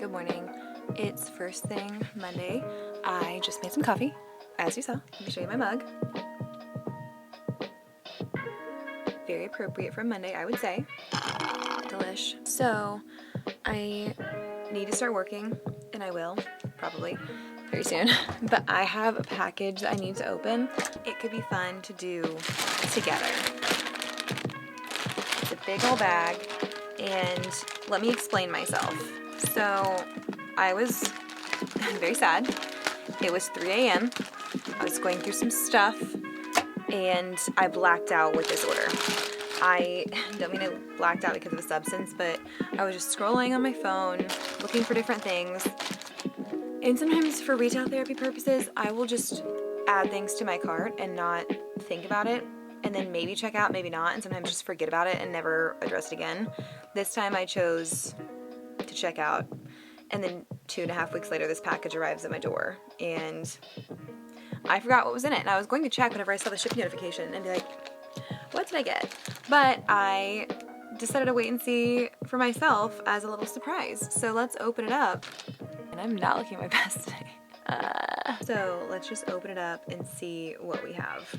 Good morning. It's first thing Monday. I just made some coffee, as you saw. Let me show you my mug. Very appropriate for Monday, I would say. Delish. So, I need to start working, and I will, probably, very soon. But I have a package that I need to open. It could be fun to do together. It's a big old bag, and let me explain myself. So, I was very sad. It was 3 a.m. I was going through some stuff, and I blacked out with this order. I don't mean I blacked out because of a substance, but I was just scrolling on my phone, looking for different things. And sometimes for retail therapy purposes, I will just add things to my cart and not think about it, and then maybe check out, maybe not, and sometimes just forget about it and never address it again. This time I chose to check out, and then 2.5 weeks later this package arrives at my door, and I forgot what was in it, and I was going to check whenever I saw the shipping notification and be like, what did I get? But I decided to wait and see for myself as a little surprise. So let's open it up. And I'm not looking at my best today. So let's just open it up and see what we have.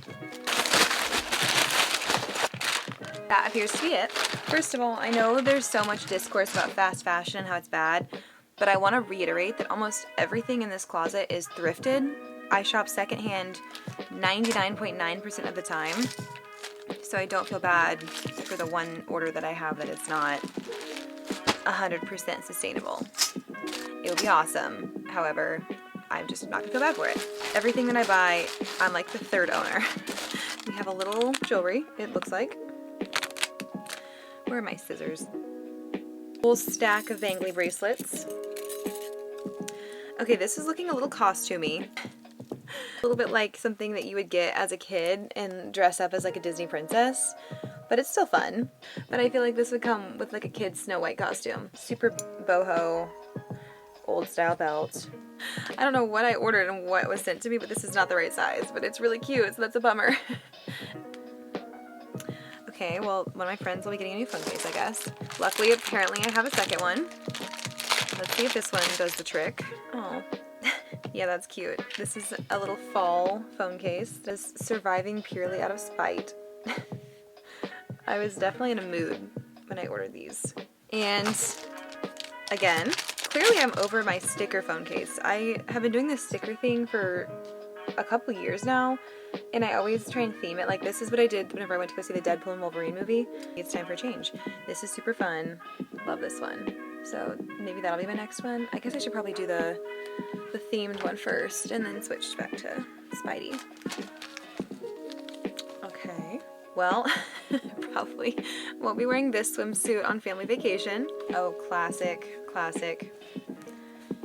That appears to be it. First of all, I know there's so much discourse about fast fashion and how it's bad, but I want to reiterate that almost everything in this closet is thrifted. I shop secondhand 99.9% of the time. So I don't feel bad for the one order that I have that it's not 100% sustainable. It would be awesome. However, I'm just not gonna feel bad for it. Everything that I buy, I'm like the third owner. We have a little jewelry, it looks like. Where are my scissors? Whole stack of bangly bracelets. Okay, this is looking a little costumey. A little bit like something that you would get as a kid and dress up as like a Disney princess, but it's still fun. But I feel like this would come with like a kid's Snow White costume. Super boho, old style belt. I don't know what I ordered and what was sent to me, but this is not the right size, but it's really cute, so that's a bummer. Okay, well, one of my friends will be getting a new phone case, I guess. Luckily, apparently I have a second one. Let's see if this one does the trick. Oh. Yeah, that's cute. This is a little fall phone case that's surviving purely out of spite. I was definitely in a mood when I ordered these. And again, clearly I'm over my sticker phone case. I have been doing this sticker thing for a couple years now, and I always try and theme it. Like, this is what I did whenever I went to go see the Deadpool and Wolverine movie. It's time for a change. This is super fun. Love this one. So maybe that'll be my next one. I guess I should probably do the themed one first and then switch back to Spidey. Okay, well, probably won't be wearing this swimsuit on family vacation. Oh, classic, classic.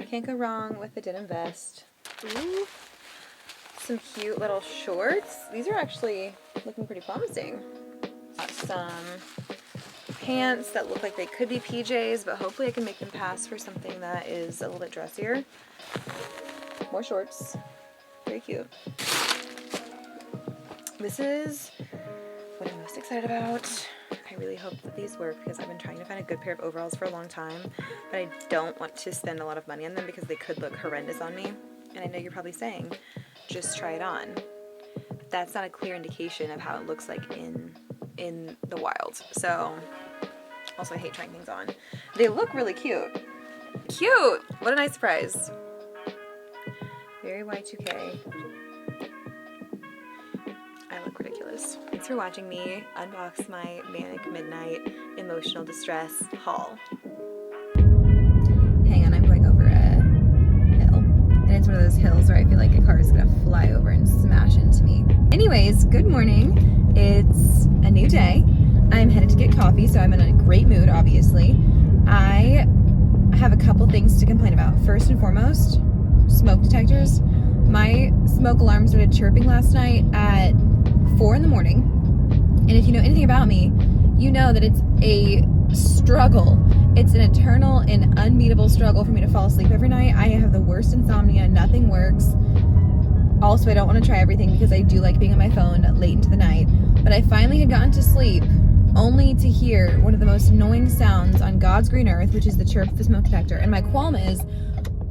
Can't go wrong with the denim vest. Ooh, some cute little shorts. These are actually looking pretty promising. Got some pants that look like they could be PJs, but hopefully I can make them pass for something that is a little bit dressier. More shorts. Very cute. This is what I'm most excited about. I really hope that these work because I've been trying to find a good pair of overalls for a long time, but I don't want to spend a lot of money on them because they could look horrendous on me. And I know you're probably saying, just try it on. But that's not a clear indication of how it looks like in the wild. So, also I hate trying things on. They look really cute. Cute! What a nice surprise. Very Y2K. I look ridiculous. Thanks for watching me unbox my Manic Midnight Emotional Distress haul. Hang on, I'm going over a hill. And it's one of those hills where I feel like a car is gonna fly over and smash into me. Anyways, good morning. It's a new day. I'm headed to get coffee, so I'm in a great mood, obviously. I have a couple things to complain about. First and foremost, smoke detectors. My smoke alarm started chirping last night at 4 in the morning. And if you know anything about me, you know that it's a struggle. It's an eternal and unbeatable struggle for me to fall asleep every night. I have the worst insomnia. Nothing works. Also, I don't want to try everything because I do like being on my phone late into the night. But I finally had gotten to sleep only to hear one of the most annoying sounds on God's green earth, which is the chirp of a smoke detector. And my qualm is,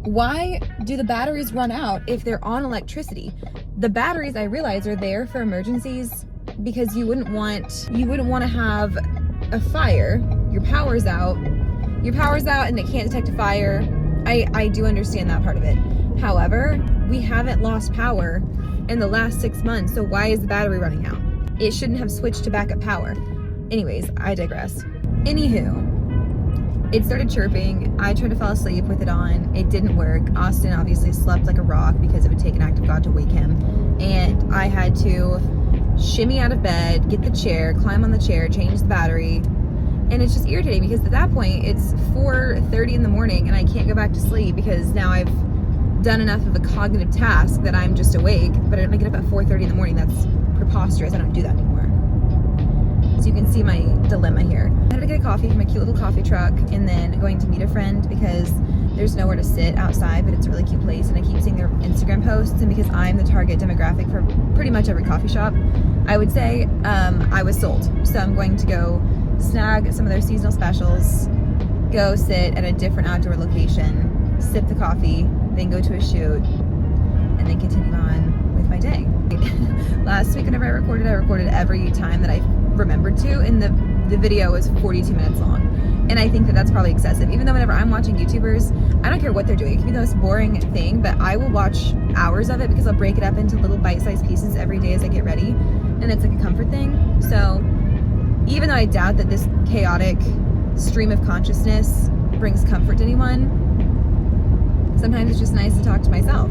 why do the batteries run out if they're on electricity? The batteries, I realize, are there for emergencies because you wouldn't want to have a fire. Your power's out and it can't detect a fire. I do understand that part of it. However, we haven't lost power in the last 6 months, so why is the battery running out? It shouldn't have switched to backup power. Anyways, I digress. Anywho, it started chirping. I tried to fall asleep with it on. It didn't work. Austin obviously slept like a rock because it would take an act of God to wake him. And I had to shimmy out of bed, get the chair, climb on the chair, change the battery. And it's just irritating because at that point it's 4:30 in the morning and I can't go back to sleep because now I've done enough of a cognitive task that I'm just awake, but I don't get up at 4:30 in the morning. That's preposterous. I don't do that anymore. So you can see my dilemma here. I had to get a coffee from my cute little coffee truck and then going to meet a friend because there's nowhere to sit outside, but it's a really cute place and I keep seeing their Instagram posts, and because I'm the target demographic for pretty much every coffee shop, I would say I was sold. So I'm going to go snag some of their seasonal specials, go sit at a different outdoor location, sip the coffee, then go to a shoot, and then continue on with my day. Last week whenever I recorded every time that I remembered to, and the video was 42 minutes long. And I think that that's probably excessive. Even though whenever I'm watching YouTubers, I don't care what they're doing. It can be the most boring thing, but I will watch hours of it because I'll break it up into little bite-sized pieces every day as I get ready. And it's like a comfort thing. So even though I doubt that this chaotic stream of consciousness brings comfort to anyone, sometimes it's just nice to talk to myself.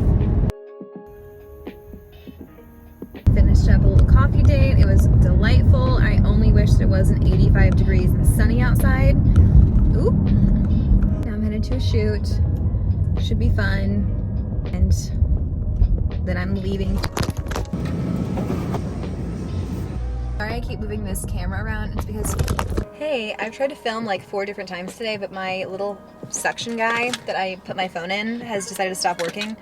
Finished up a little coffee date. It was delightful. I only wish it wasn't 85 degrees and sunny outside. Oop. Now I'm headed to a shoot. Should be fun. And then I'm leaving. Sorry I keep moving this camera around. It's because, hey, I've tried to film like 4 different times today, but my little suction guy that I put my phone in has decided to stop working,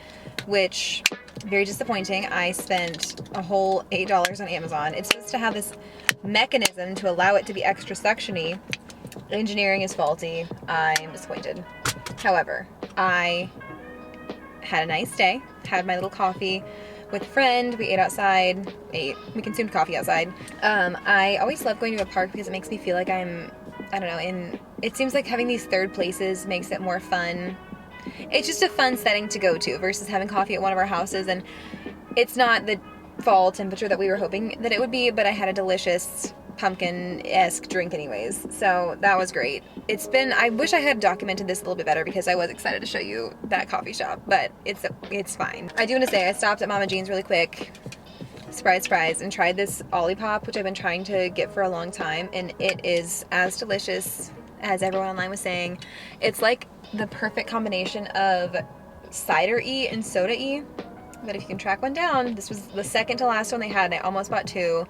which very disappointing. I spent a whole $8 on Amazon. It's supposed to have this mechanism to allow it to be extra suction-y. Engineering is faulty. I'm disappointed. However, I had a nice day, had my little coffee with a friend. We ate outside, we consumed coffee outside. I always love going to a park because it makes me feel like I don't know, it seems like having these third places makes it more fun. It's just a fun setting to go to versus having coffee at one of our houses, and it's not the fall temperature that we were hoping that it would be, but I had a delicious pumpkin-esque drink anyways, so that was great. I wish I had documented this a little bit better because I was excited to show you that coffee shop, but it's fine. I do want to say I stopped at Mama Jean's really quick, surprise, surprise, and tried this Olipop, which I've been trying to get for a long time, and it is as delicious as everyone online was saying. It's like the perfect combination of cider-y and soda-y. But if you can track one down, this was the second to last one they had, and I almost bought 2.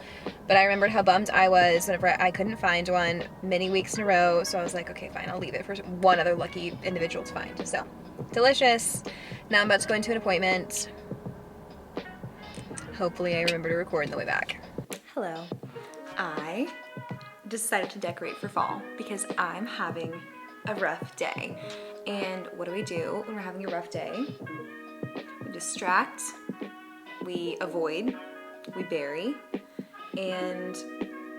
But I remembered how bummed I was whenever I couldn't find one many weeks in a row, so I was like, okay, fine, I'll leave it for one other lucky individual to find. So, delicious. Now I'm about to go into an appointment. Hopefully I remember to record on the way back. Hello. I decided to decorate for fall because I'm having a rough day. And what do we do when we're having a rough day? We distract, we avoid, we bury, and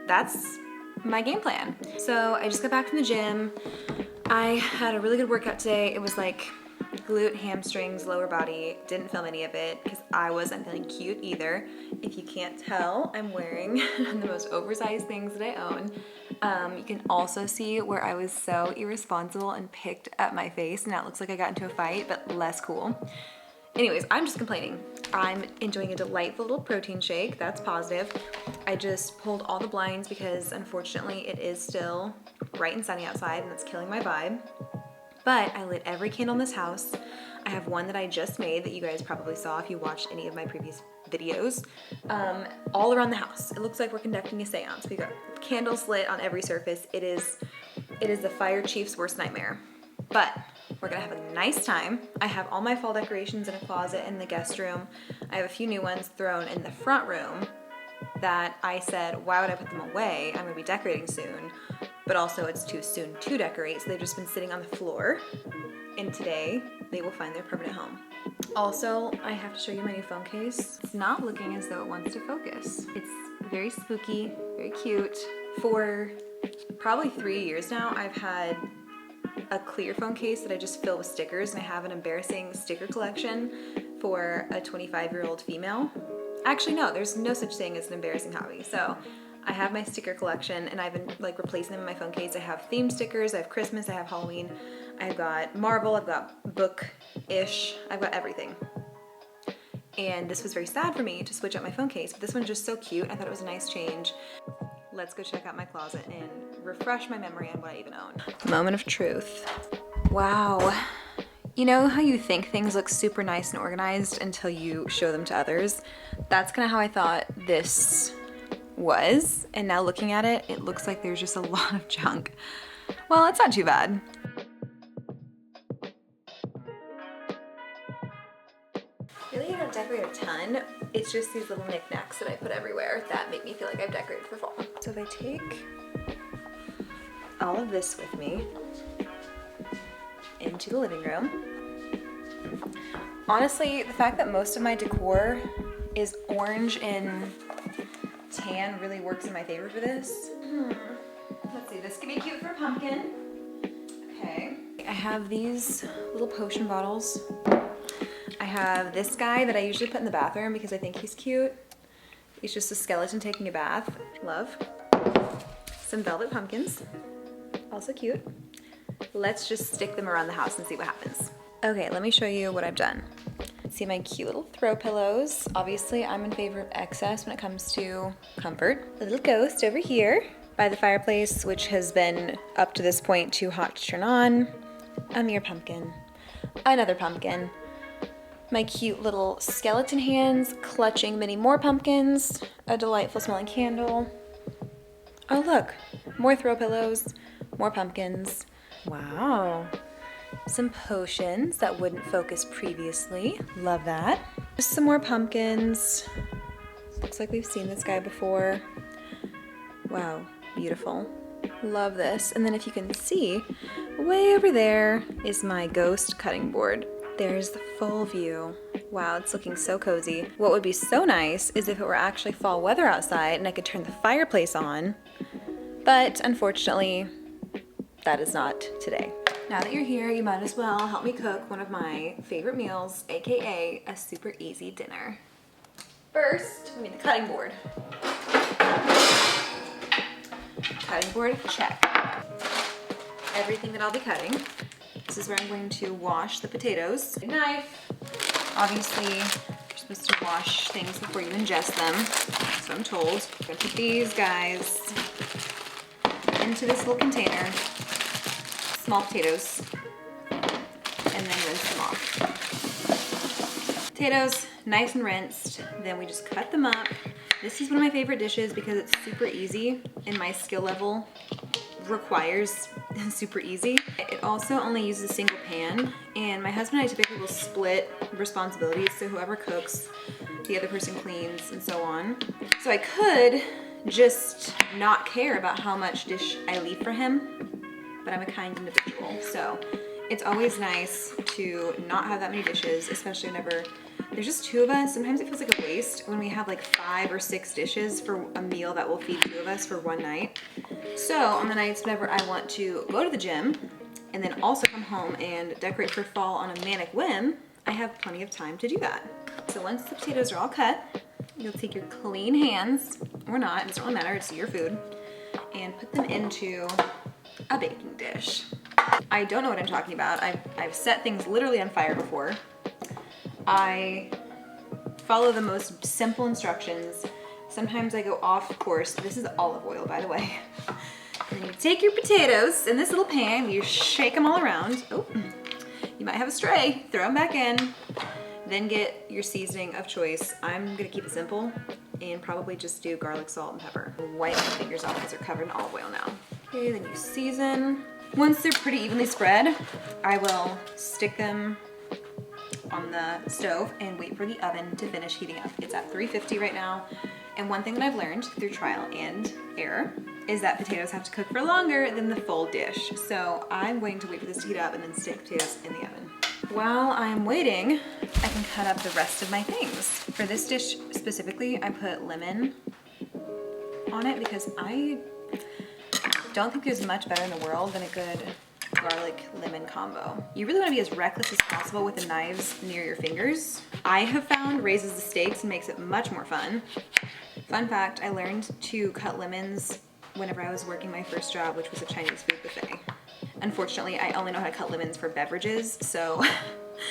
that's my game plan. So I just got back from the gym. I had a really good workout today. It was like glute, hamstrings, lower body. Didn't film any of it because I wasn't feeling cute either. If you can't tell, I'm wearing the most oversized things that I own. You can also see where I was so irresponsible and picked at my face. Now it looks like I got into a fight, but less cool. Anyways, I'm just complaining. I'm enjoying a delightful little protein shake. That's positive. I just pulled all the blinds because unfortunately it is still bright and sunny outside and it's killing my vibe. But I lit every candle in this house. I have one that I just made that you guys probably saw if you watched any of my previous videos. All around the house. It looks like we're conducting a seance. We got candles lit on every surface. It is the fire chief's worst nightmare. But we're gonna have a nice time. I have all my fall decorations in a closet in the guest room. I have a few new ones thrown in the front room. that I said, why would I put them away? I'm gonna be decorating soon, but also it's too soon to decorate, so they've just been sitting on the floor, and today they will find their permanent home. Also, I have to show you my new phone case. It's not looking as though it wants to focus. It's very spooky, very cute. For probably 3 years now, I've had a clear phone case that I just fill with stickers, and I have an embarrassing sticker collection for a 25-year-old female. Actually, no, there's no such thing as an embarrassing hobby. So I have my sticker collection, and I've been like replacing them in my phone case. I have themed stickers, I have Christmas, I have Halloween, I've got Marvel, I've got book-ish, I've got everything. And this was very sad for me to switch up my phone case, but this one's just so cute. I thought it was a nice change. Let's go check out my closet and refresh my memory on what I even own. Moment of truth. Wow. You know how you think things look super nice and organized until you show them to others? That's kind of how I thought this was. And now looking at it, it looks like there's just a lot of junk. Well, it's not too bad. Really, I don't decorate a ton. It's just these little knickknacks that I put everywhere that make me feel like I've decorated for fall. So if I take all of this with me into the living room. Honestly, the fact that most of my decor is orange and tan really works in my favor for this. Let's see, this could be cute for a pumpkin. Okay. I have these little potion bottles. I have this guy that I usually put in the bathroom because I think he's cute. He's just a skeleton taking a bath. Love. Some velvet pumpkins. Also cute. Let's just stick them around the house and see what happens. Okay, let me show you what I've done. See my cute little throw pillows. Obviously, I'm in favor of excess when it comes to comfort. A little ghost over here by the fireplace, which has been up to this point too hot to turn on. A mere pumpkin. Another pumpkin. My cute little skeleton hands clutching many more pumpkins. A delightful smelling candle. Oh look, more throw pillows, more pumpkins. Wow. Some potions that wouldn't focus previously. Love that. Just some more pumpkins. Looks like we've seen this guy before. Wow, beautiful. Love this. And then if you can see, way over there is my ghost cutting board. There's the full view. Wow, it's looking so cozy. What would be so nice is if it were actually fall weather outside and I could turn the fireplace on, but unfortunately, that is not today. Now that you're here, you might as well help me cook one of my favorite meals, AKA a super easy dinner. First, we need the cutting board. Cutting board, check. Everything that I'll be cutting. This is where I'm going to wash the potatoes. Knife. Obviously, you're supposed to wash things before you ingest them. That's what I'm told. I'm gonna put these guys into this little container. Small potatoes. And then rinse them off. Potatoes, nice and rinsed. Then we just cut them up. This is one of my favorite dishes because it's super easy and my skill level requires super easy. It also only uses a single pan, and my husband and I typically will split responsibilities, so whoever cooks, the other person cleans, and so on. So I could just not care about how much dish I leave for him, but I'm a kind individual, so it's always nice to not have that many dishes, especially whenever there's just two of us. Sometimes it feels like a waste when we have like 5 or 6 dishes for a meal that will feed 2 of us for one night. So on the nights whenever I want to go to the gym and then also come home and decorate for fall on a manic whim, I have plenty of time to do that. So once the potatoes are all cut, you'll take your clean hands, or not, it doesn't really matter, it's your food, and put them into a baking dish. I don't know what I'm talking about. I've set things literally on fire before. I follow the most simple instructions. Sometimes I go off course. This is olive oil, by the way. And then you take your potatoes in this little pan, you shake them all around. Oh, you might have a stray. Throw them back in. Then get your seasoning of choice. I'm gonna keep it simple and probably just do garlic, salt, and pepper. Wipe my fingers off because they're covered in olive oil now. Okay, then you season. Once they're pretty evenly spread, I will stick them on the stove and wait for the oven to finish heating up. It's at 350 right now. And one thing that I've learned through trial and error is that potatoes have to cook for longer than the full dish. So I'm going to wait for this to heat up and then stick potatoes in the oven. While I'm waiting, I can cut up the rest of my things. For this dish specifically, I put lemon on it because I don't think there's much better in the world than a good garlic lemon combo. You really want to be as reckless as possible with the knives near your fingers. I have found raises the stakes and makes it much more fun. Fun fact, I learned to cut lemons whenever I was working my first job, which was a Chinese food buffet. Unfortunately, I only know how to cut lemons for beverages, so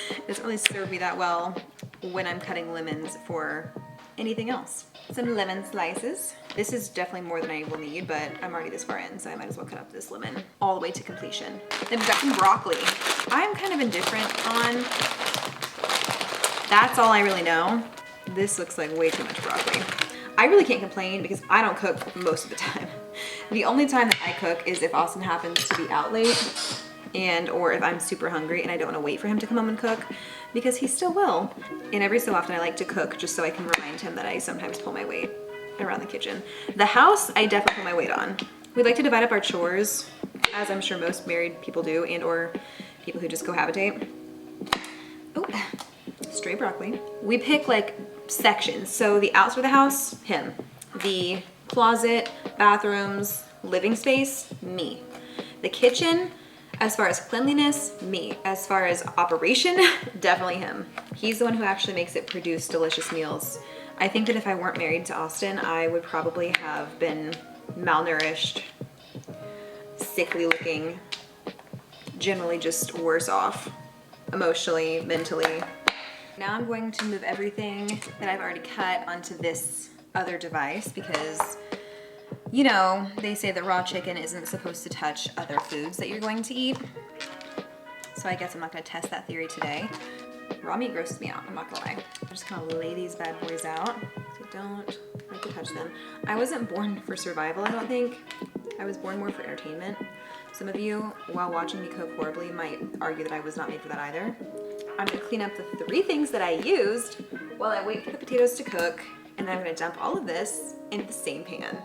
it doesn't really serve me that well when I'm cutting lemons for anything else. Some lemon slices. This is definitely more than I will need, but I'm already this far in, so I might as well cut up this lemon all the way to completion. Then we've got some broccoli. I'm kind of indifferent on, that's all I really know. This looks like way too much broccoli. I really can't complain because I don't cook most of the time. The only time that I cook is if Austin happens to be out late or if I'm super hungry and I don't want to wait for him to come home and cook, because he still will. And every so often I like to cook just so I can remind him that I sometimes pull my weight around the kitchen. The house, I definitely pull my weight on. We like to divide up our chores, as I'm sure most married people do, and or people who just cohabitate. Oh, stray broccoli. We pick like sections. So the outside of the house, him. The closet, bathrooms, living space, me. The kitchen, as far as cleanliness, me. As far as operation, definitely him. He's the one who actually makes it produce delicious meals. I think that if I weren't married to Austin, I would probably have been malnourished, sickly looking, generally just worse off, emotionally, mentally. Now I'm going to move everything that I've already cut onto this other device because, you know, they say that raw chicken isn't supposed to touch other foods that you're going to eat. So I guess I'm not gonna test that theory today. Raw meat grosses me out, I'm not gonna lie. I'm just gonna lay these bad boys out so I don't like to touch them. I wasn't born for survival, I don't think. I was born more for entertainment. Some of you, while watching me cook horribly, might argue that I was not made for that either. I'm gonna clean up the 3 things that I used while I wait for the potatoes to cook, and then I'm gonna dump all of this into the same pan.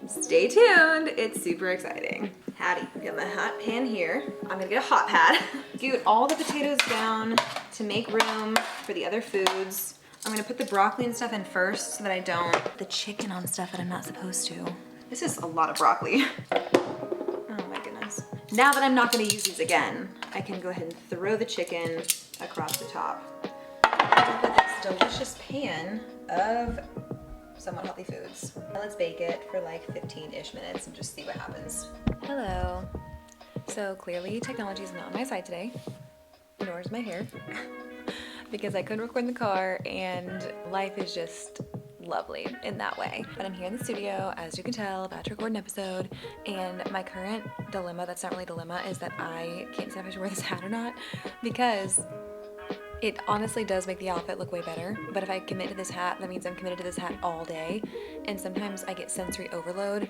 Stay tuned, it's super exciting. Howdy, we got my hot pan here. I'm gonna get a hot pad. Scoot all the potatoes down to make room for the other foods. I'm gonna put the broccoli and stuff in first so that I don't the chicken on stuff that I'm not supposed to. This is a lot of broccoli. Oh my goodness. Now that I'm not gonna use these again, I can go ahead and throw the chicken across the top. With this delicious pan of somewhat healthy foods. Now let's bake it for like 15-ish minutes and just see what happens. Hello. So clearly technology is not on my side today, nor is my hair, because I couldn't record in the car and life is just lovely in that way. But I'm here in the studio, as you can tell, about to record an episode, and my current dilemma, that's not really a dilemma, is that I can't decide if I should wear this hat or not, because it honestly does make the outfit look way better, but if I commit to this hat, that means I'm committed to this hat all day, and sometimes I get sensory overload,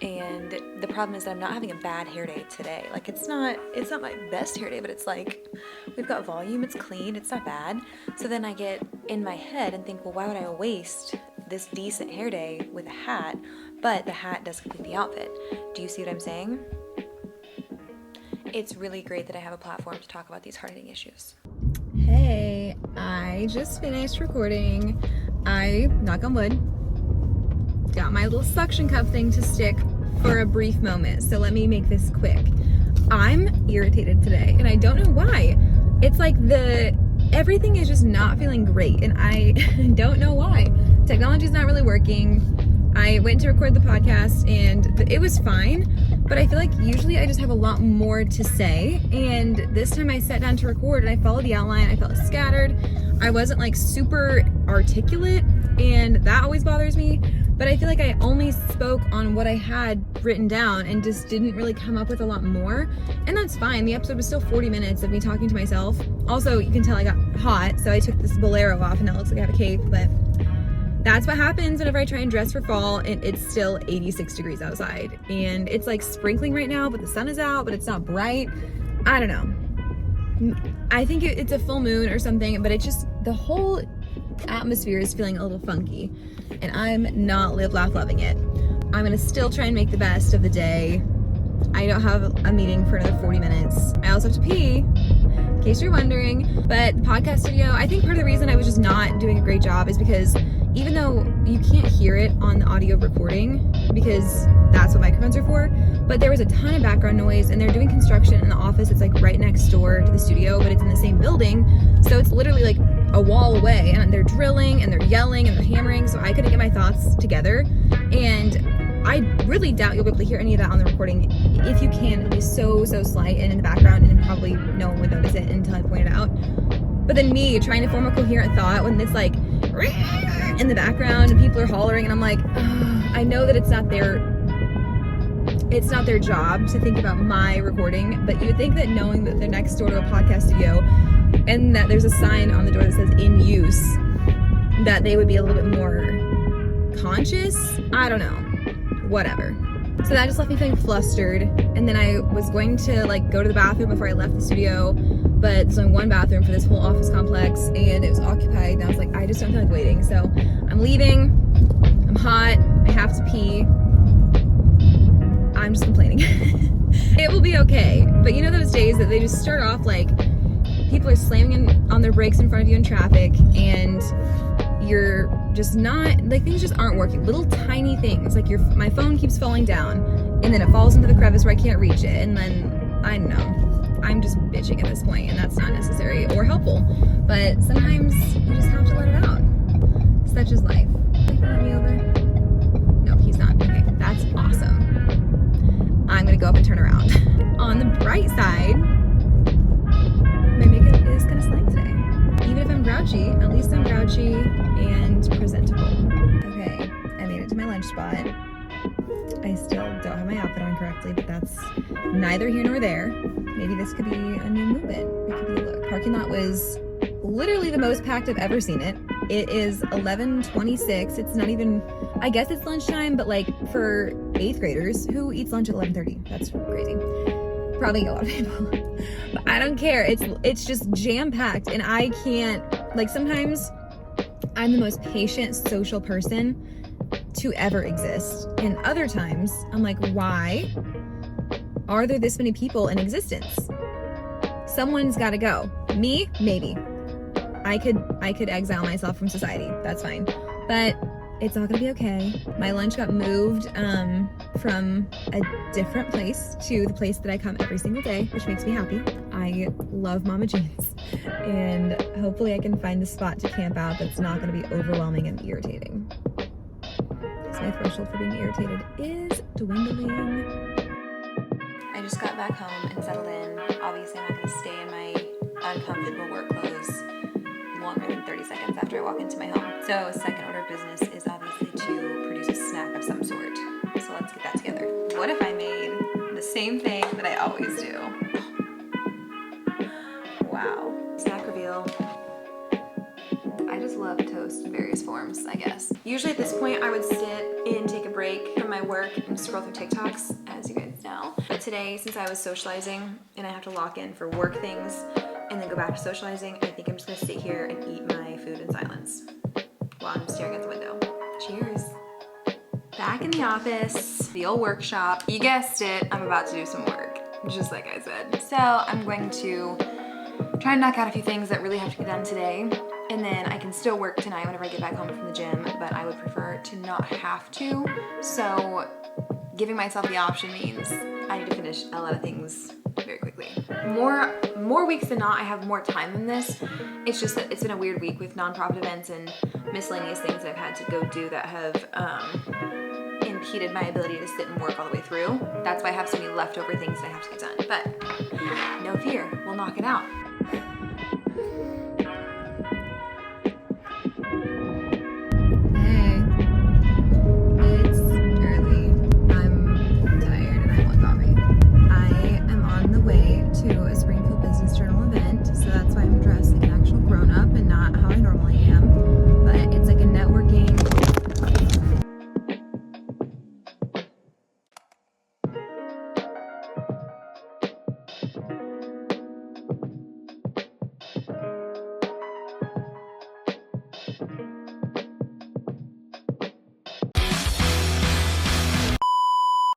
and the problem is that I'm not having a bad hair day today. Like, it's not my best hair day, but it's like, we've got volume, it's clean, it's not bad. So then I get in my head and think, well, why would I waste this decent hair day with a hat? But the hat does complete the outfit. Do you see what I'm saying? It's really great that I have a platform to talk about these hard-hitting issues. Hey, I just finished recording. I, knock on wood, got my little suction cup thing to stick for a brief moment. So let me make this quick. I'm irritated today and I don't know why. It's like everything is just not feeling great and I don't know why. Technology's not really working. I went to record the podcast and it was fine, but I feel like usually I just have a lot more to say, and this time I sat down to record and I followed the outline. I felt scattered. I wasn't like super articulate, and that always bothers me, but I feel like I only spoke on what I had written down and just didn't really come up with a lot more, and that's fine. The episode was still 40 minutes of me talking to myself. Also, you can tell I got hot, so I took this bolero off and now it looks like I have a cape, but that's what happens whenever I try and dress for fall and it's still 86 degrees outside. And it's like sprinkling right now, but the sun is out, but it's not bright. I don't know. I think it's a full moon or something, but it's just the whole atmosphere is feeling a little funky, and I'm not live, laugh, loving it. I'm gonna still try and make the best of the day. I don't have a meeting for another 40 minutes. I also have to pee, in case you're wondering. But the podcast studio, I think part of the reason I was just not doing a great job is because even though you can't hear it on the audio recording, because that's what microphones are for, but there was a ton of background noise, and they're doing construction in the office. It's like right next door to the studio, but it's in the same building. So it's literally like a wall away, and they're drilling and they're yelling and they're hammering. So I couldn't get my thoughts together. And I really doubt you'll be able to hear any of that on the recording. If you can, it'll be so slight and in the background, and probably no one would notice it until I point it out. But then me trying to form a coherent thought when it's like in the background and people are hollering, and I'm like, I know that it's not their job to think about my recording, but you would think that knowing that they're next door to a podcast studio and that there's a sign on the door that says in use, that they would be a little bit more conscious. I don't know. Whatever. So that just left me feeling flustered, and then I was going to like go to the bathroom before I left the studio, but there's only one bathroom for this whole office complex, and it was occupied, and I was like, I just don't feel like waiting. So I'm leaving. I'm hot. I have to pee. I'm just complaining. It will be okay. But you know those days that they just start off like people are slamming on their brakes in front of you in traffic, and you're just not, like, things just aren't working. Little tiny things, like my phone keeps falling down, and then it falls into the crevice where I can't reach it, and then, I don't know, I'm just bitching at this point, and that's not necessary or helpful. But sometimes you just have to let it out. Such is life. Can you run me over? No, he's not. Okay, that's awesome. I'm gonna go up and turn around. On the bright side, my makeup is kind of slang today. Even if I'm grouchy, at least I'm grouchy and presentable. Okay, I made it to my lunch spot. I still don't have my outfit on correctly, but that's neither here nor there. Maybe this could be a new movement. It could be a look. Parking lot was literally the most packed I've ever seen it. It is 11:26. It's not even, I guess it's lunchtime, but like for 8th graders, who eats lunch at 11:30? That's crazy. Probably a lot of people. But I don't care. It's just jam-packed, and I can't, like, sometimes I'm the most patient social person to ever exist, and other times I'm like, why are there this many people in existence? Someone's got to go. Me, maybe. I could exile myself from society. That's fine. But it's all gonna be okay. My lunch got moved from a different place to the place that I come every single day, which makes me happy. I love Mama Jean's, and hopefully I can find a spot to camp out that's not gonna be overwhelming and irritating. Because my threshold for being irritated is dwindling. I just got back home and settled in. Obviously I'm not gonna stay in my uncomfortable work clothes longer than 30 seconds after I walk into my home. So second order of business is obviously to produce a snack of some sort. So let's get that together. What if I made the same thing that I always do? Wow. Snack reveal. I just love toast in various forms, I guess. Usually at this point I would sit and take a break from my work and scroll through TikToks, as you guys know. But today, since I was socializing and I have to lock in for work things and then go back to socializing, I think I'm just gonna sit here and eat my food in silence while I'm staring at the window. Cheers. Back in the office, the old workshop. You guessed it, I'm about to do some work, just like I said. So I'm going to try and knock out a few things that really have to get done today, and then I can still work tonight whenever I get back home from the gym, but I would prefer to not have to. So giving myself the option means I need to finish a lot of things very quickly. More weeks than not, I have more time than this. It's just that it's been a weird week with nonprofit events and miscellaneous things that I've had to go do that have impeded my ability to sit and work all the way through. That's why I have so many leftover things that I have to get done. But no fear, we'll knock it out.